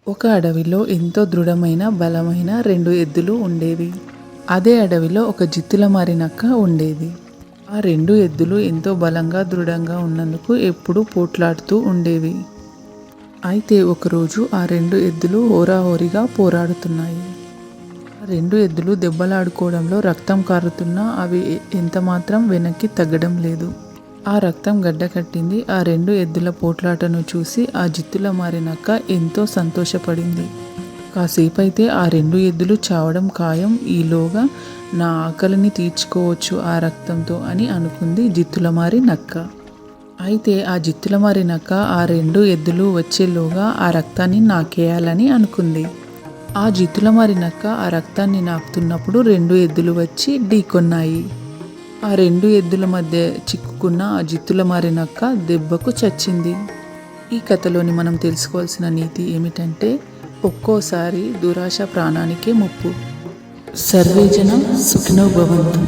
ఒక అడవిలో ఎంతో దృఢమైన బలమైన 2 ఎద్దులు ఉండేవి. అదే అడవిలో ఒక జిత్తులమారి నక్క ఉండేది. ఆ 2 ఎద్దులు ఎంతో బలంగా దృఢంగా ఉన్నందుకు ఎప్పుడూ పోట్లాడుతూ ఉండేవి. అయితే ఒకరోజు ఆ 2 ఎద్దులు హోరాహోరీగా పోరాడుతున్నాయి. ఆ 2 ఎద్దులు దెబ్బలాడుకోవడంలో రక్తం కారుతున్నా అవి ఎంతమాత్రం వెనక్కి తగ్గడం లేదు. ఆ రక్తం గడ్డకట్టింది. ఆ 2 ఎద్దుల పోట్లాటను చూసి ఆ జిత్తులమారి నక్క ఎంతో సంతోషపడింది. కాసేపైతే ఆ 2 ఎద్దులు చావడం ఖాయం, ఈలోగా నా ఆకలిని తీర్చుకోవచ్చు ఆ రక్తంతో అని అనుకుంది జిత్తులమారి నక్క. అయితే ఆ జిత్తులమారి నక్క ఆ 2 ఎద్దులు వచ్చేలోగా ఆ రక్తాన్ని నాకేయాలని అనుకుంది. ఆ జిత్తులమారి నక్క ఆ రక్తాన్ని నాకుతున్నప్పుడు 2 ఎద్దులు వచ్చి ఢీకొన్నాయి. ఆ 2 ఎద్దుల మధ్య చిక్కుకున్న ఆ జిత్తులమారి నక్క దెబ్బకు చచ్చింది. ఈ కథలోని మనం తెలుసుకోవాల్సిన నీతి ఏమిటంటే, ఒక్కోసారి దురాశ ప్రాణానికే ముప్పు. సర్వే జన సుఖినో భవంతు.